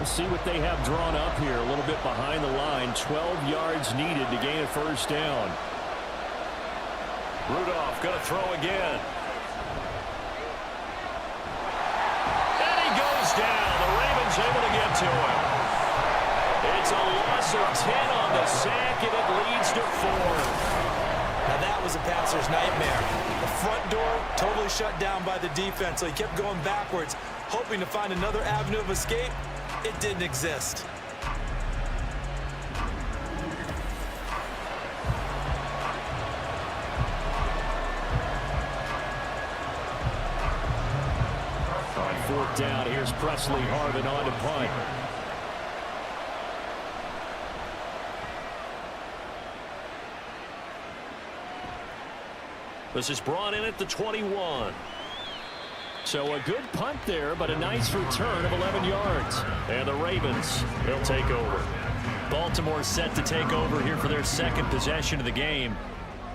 see what they have drawn up here. A little bit behind the line. 12 yards needed to gain a first down. Rudolph going to throw again. And he goes down. The Ravens able to get to him. It's a loss of 10 on the sack, and it leads to 4. Now that was a passer's nightmare. The front door totally shut down by the defense, so he kept going backwards, hoping to find another avenue of escape. It didn't exist. On 4th down, here's Presley Harvin on to punt. This is brought in at the 21. So a good punt there, but a nice return of 11 yards. And the Ravens, they'll take over. Baltimore set to take over here for their second possession of the game.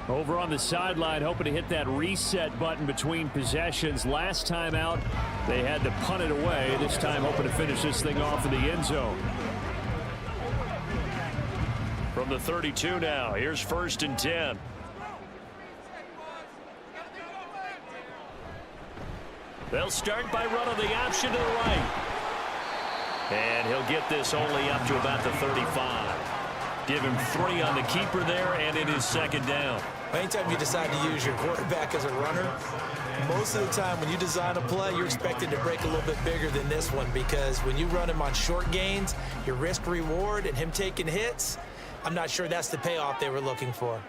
Over on the sideline, hoping to hit that reset button between possessions. Last time out, they had to punt it away. This time, hoping to finish this thing off in the end zone. From the 32 now, here's 1st and 10. They'll start by running the option to the right. And he'll get this only up to about the 35. Give him 3 on the keeper there, and it is 2nd down. Anytime you decide to use your quarterback as a runner, most of the time when you design a play, you're expected to break a little bit bigger than this one, because when you run him on short gains, your risk reward and him taking hits, I'm not sure that's the payoff they were looking for.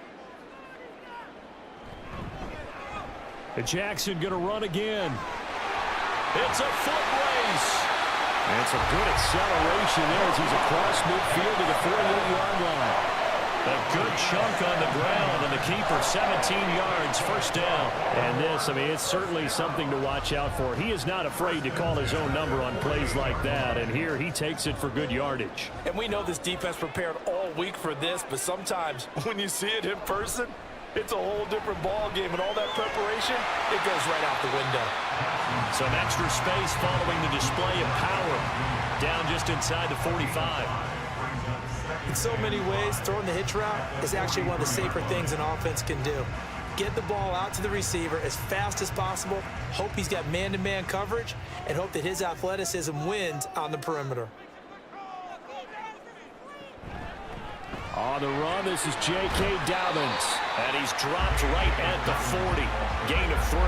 And Jackson going to run again. It's a foot race. And some good acceleration there as he's across midfield to the 48-yard line. A good chunk on the ground, and the keeper 17 yards, 1st down. And this, I mean, it's certainly something to watch out for. He is not afraid to call his own number on plays like that, and here he takes it for good yardage. And we know this defense prepared all week for this, but sometimes when you see it in person, it's a whole different ball game, and all that preparation, it goes right out the window. Some extra space following the display of power. Down just inside the 45. In so many ways, throwing the hitch route is actually one of the safer things an offense can do. Get the ball out to the receiver as fast as possible, hope he's got man-to-man coverage, and hope that his athleticism wins on the perimeter. On the run, this is J.K. Dobbins. And he's dropped right at the 40. Gain of 3.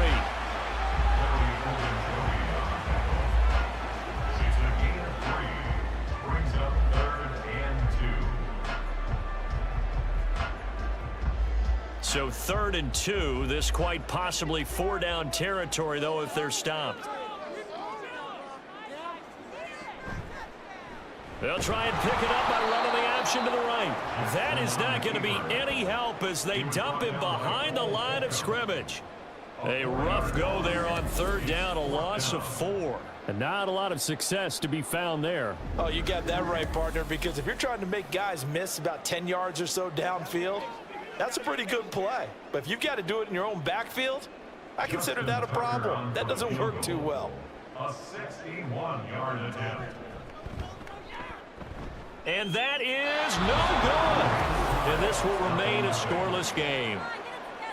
So 3rd and 2. This quite possibly 4-down territory, though, if they're stopped. They'll try and pick it up by running the option to the right. That is not going to be any help as they dump him behind the line of scrimmage. A rough go there on 3rd down, a loss of 4. And not a lot of success to be found there. Oh, you got that right, partner, because if you're trying to make guys miss about 10 yards or so downfield, that's a pretty good play. But if you've got to do it in your own backfield, I consider that a problem. That doesn't work too well. A 61-yard attempt. And that is no good. And this will remain a scoreless game.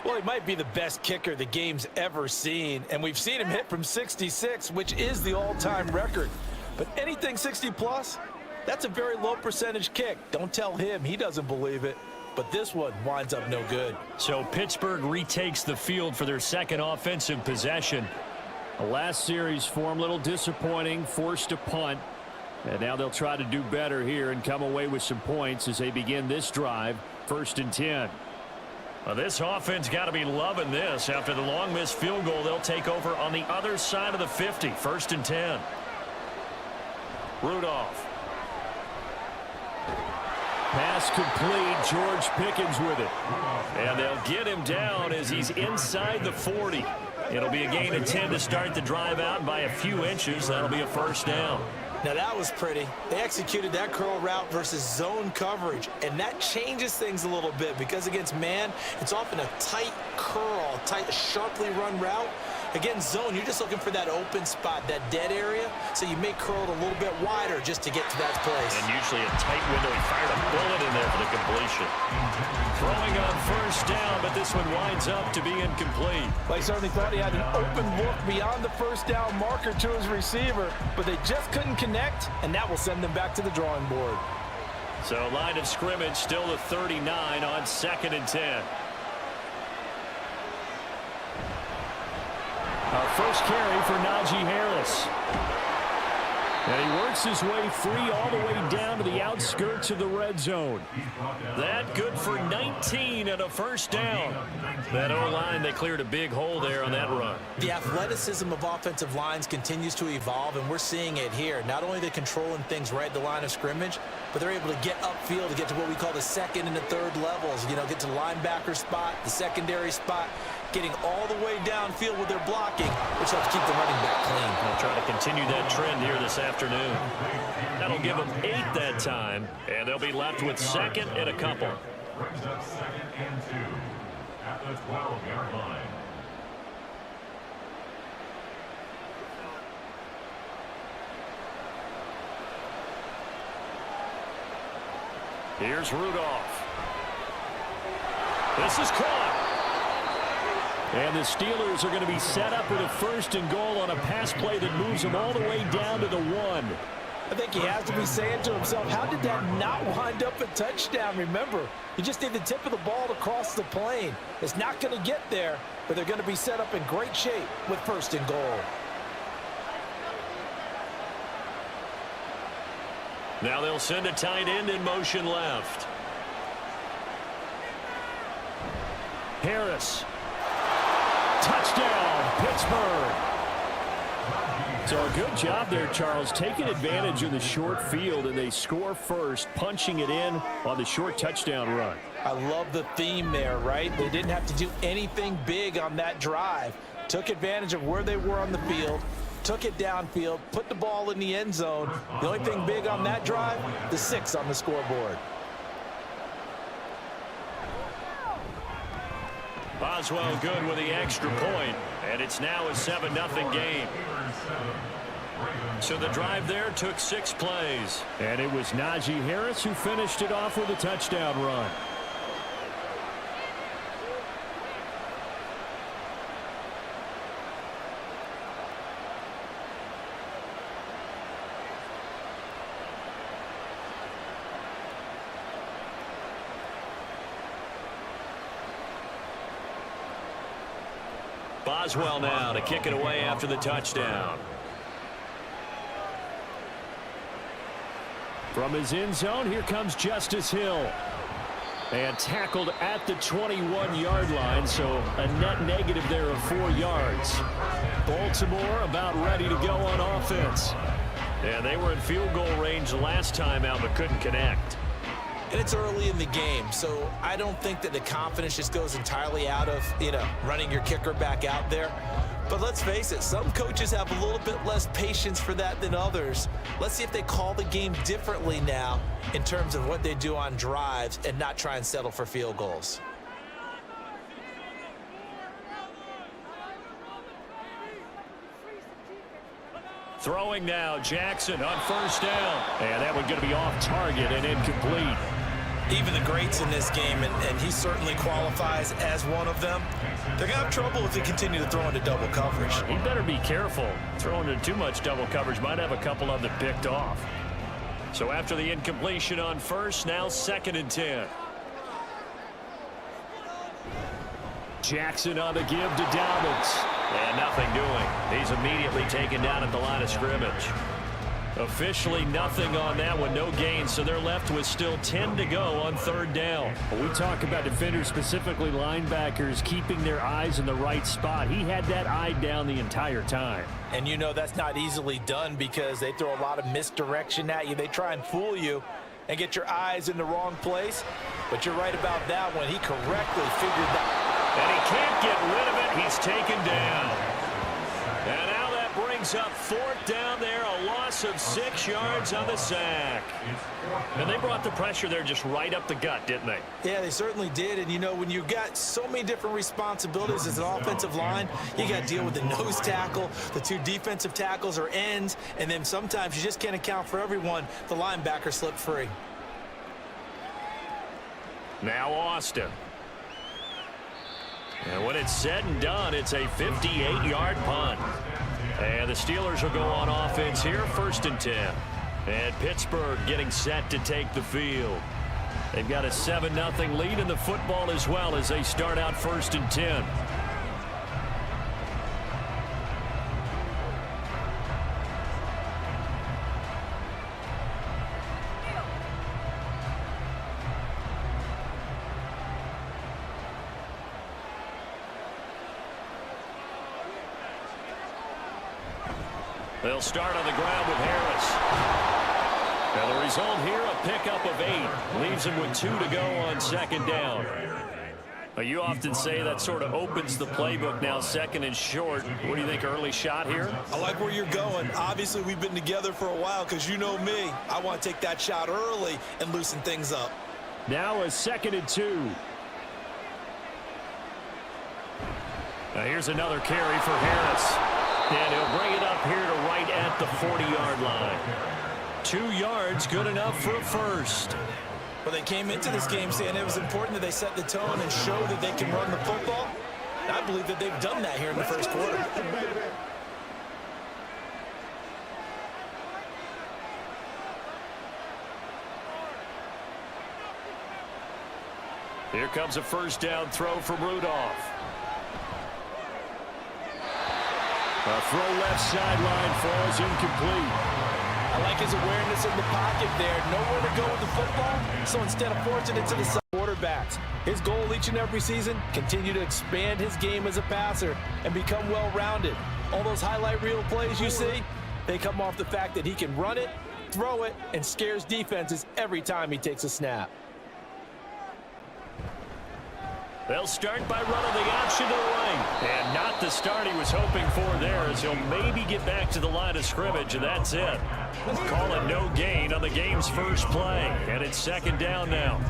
Well, he might be the best kicker the game's ever seen, and we've seen him hit from 66, which is the all-time record. But anything 60-plus, that's a very low percentage kick. Don't tell him he doesn't believe it. But this one winds up no good. So Pittsburgh retakes the field for their second offensive possession. The last series for him, a little disappointing, forced to punt. And now they'll try to do better here and come away with some points as they begin this drive, 1st and 10. Well, this offense got to be loving this. After the long missed field goal, they'll take over on the other side of the 50, 1st and 10. Rudolph. Pass complete. George Pickens with it. And they'll get him down as he's inside the 40. It'll be a gain of 10 to start the drive out, and by a few inches, that'll be a 1st down. Now that was pretty. They executed that curl route versus zone coverage, and that changes things a little bit because against man, it's often a tight curl, tight, sharply run route, Again, zone, you're just looking for that open spot, that dead area, so you may curl it a little bit wider just to get to that place. And usually a tight window. He fired a bullet in there for the completion. Throwing on first down, but this one winds up to be incomplete. Well, he certainly thought he had an open look beyond the first down marker to his receiver, but they just couldn't connect, and that will send them back to the drawing board. So line of scrimmage still the 39 on 2nd and 10. Our first carry for Najee Harris. And he works his way free all the way down to the outskirts of the red zone. That good for 19 and a first down. That O-line, they cleared a big hole there on that run. The athleticism of offensive lines continues to evolve, and we're seeing it here. Not only are they controlling things right at the line of scrimmage, but they're able to get upfield to get to what we call the second and the third levels. You know, get to the linebacker spot, the secondary spot, getting all the way downfield with their blocking, which helps keep the running back clean. They'll try to continue that trend here this afternoon. That'll give them 8 that time, and they'll be left with 2nd and a couple. Brings up 2nd and 2 at the 12-yard line. Here's Rudolph. This is caught. And the Steelers are going to be set up with a 1st and goal on a pass play that moves them all the way down to the 1. I think he has to be saying to himself, how did that not wind up a touchdown? Remember, you just need the tip of the ball to cross the plane. It's not going to get there, but they're going to be set up in great shape with 1st and goal. Now they'll send a tight end in motion left. Harris. Touchdown, Pittsburgh. So a good job there, Charles, taking advantage of the short field, and they score first, punching it in on the short touchdown run. I love the theme there, right? They didn't have to do anything big on that drive. Took advantage of where they were on the field, took it downfield, put the ball in the end zone. The only thing big on that drive, the 6 on the scoreboard. Boswell good with the extra point, and it's now a 7-0 game. So the drive there took 6 plays. And it was Najee Harris who finished it off with a touchdown run. Boswell now to kick it away after the touchdown. From his end zone, here comes Justice Hill. And tackled at the 21-yard line, so a net negative there of 4 yards. Baltimore about ready to go on offense. Yeah, they were in field goal range last time out, but couldn't connect. And it's early in the game, so I don't think that the confidence just goes entirely out of, running your kicker back out there. But let's face it, some coaches have a little bit less patience for that than others. Let's see if they call the game differently now in terms of what they do on drives and not try and settle for field goals. Throwing now, Jackson on first down. And that one going to be off target and incomplete. Even the greats in this game, and he certainly qualifies as one of them, they're going to have trouble if they continue to throw into double coverage. He better be careful. Throwing into too much double coverage might have a couple of them picked off. So after the incompletion on first, now 2nd and 10. Jackson on the give to Dobbins. And nothing doing. He's immediately taken down at the line of scrimmage. Officially nothing on that one, no gain, so they're left with still 10 to go on 3rd down. We talk about defenders, specifically linebackers, keeping their eyes in the right spot. He had that eye down the entire time. And that's not easily done because they throw a lot of misdirection at you. They try and fool you and get your eyes in the wrong place. But you're right about that one. He correctly figured that. And he can't get rid of it. He's taken down. And now that brings up 4th down there, a loss loss of 6 yards on the sack. And they brought the pressure there just right up the gut, didn't they? Yeah, they certainly did. And, you know, when you've got so many different responsibilities as an offensive line, you got to deal with the nose tackle, the 2 defensive tackles or ends, and then sometimes you just can't account for everyone. The linebacker slipped free. Now Austin. And when it's said and done, it's a 58-yard punt. And the Steelers will go on offense here, 1st and 10. And Pittsburgh getting set to take the field. They've got a 7-0 lead in the football as well as they start out 1st and 10. They'll start on the ground with Harris. Now the result here, a pickup of 8. Leaves him with 2 to go on 2nd down. You often say that sort of opens the playbook now, 2nd and short. What do you think, early shot here? I like where you're going. Obviously, we've been together for a while because you know me. I want to take that shot early and loosen things up. Now a 2nd and 2. Now here's another carry for Harris. And he'll bring it up here to right at the 40-yard line. 2 yards, good enough for a first. Well, they came into this game saying it was important that they set the tone and show that they can run the football. I believe that they've done that here in the 1st quarter. Here comes a 1st down throw from Rudolph. A throw left sideline falls incomplete. I like his awareness in the pocket there. Nowhere to go with the football, so instead of forcing it to the side, quarterbacks. His goal each and every season, continue to expand his game as a passer and become well-rounded. All those highlight reel plays you see, they come off the fact that he can run it, throw it, and scares defenses every time he takes a snap. They'll start by running the option to the right. And not the start he was hoping for there, as he'll maybe get back to the line of scrimmage, and that's it. Call it no gain on the game's first play. And it's 2nd down now.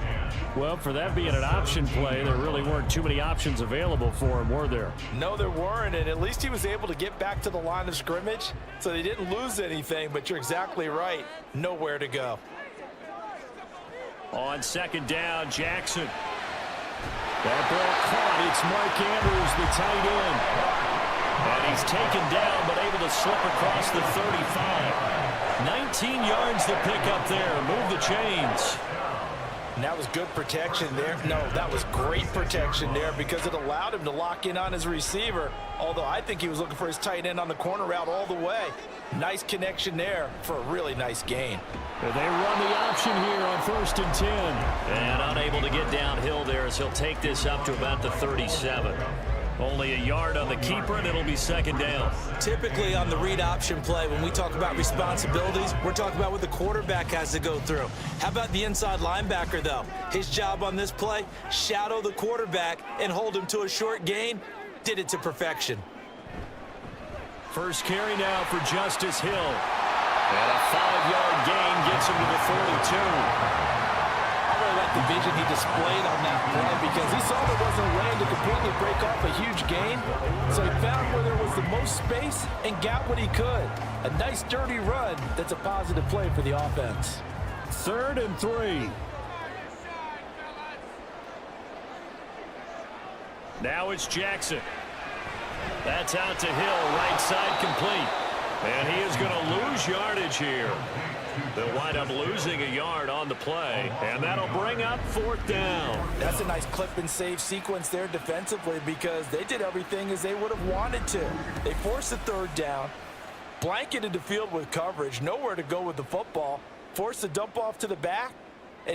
Well, for that being an option play, there really weren't too many options available for him, were there? No, there weren't, and at least he was able to get back to the line of scrimmage, so they didn't lose anything, but you're exactly right. Nowhere to go. On 2nd down, Jackson. That ball caught. It's Mark Andrews, the tight end. And he's taken down, but able to slip across the 35. 19 yards to pick up there. Move the chains. And that was good protection there. No, that was great protection there because it allowed him to lock in on his receiver, although I think he was looking for his tight end on the corner route all the way. Nice connection there for a really nice gain. They run the option here on 1st and 10. And unable to get downhill there as he'll take this up to about the 37. Only a yard on the keeper, and it'll be 2nd down. Typically on the read option play, when we talk about responsibilities, we're talking about what the quarterback has to go through. How about the inside linebacker, though? His job on this play, shadow the quarterback and hold him to a short gain. Did it to perfection. First carry now for Justice Hill. And a 5-yard gain gets him to the 42. I really like the vision he displayed on that play because he saw there wasn't a lane to completely break off a huge gain. So he found where there was the most space and got what he could. A nice dirty run that's a positive play for the offense. 3rd and 3. Now it's Jackson. That's out to Hill, right side complete. And he is going to lose yardage here. They'll wind up losing a yard on the play, and that'll bring up 4th down. That's a nice clip and save sequence there defensively because they did everything as they would have wanted to. They forced the 3rd down, blanketed the field with coverage, nowhere to go with the football, forced the dump off to the back,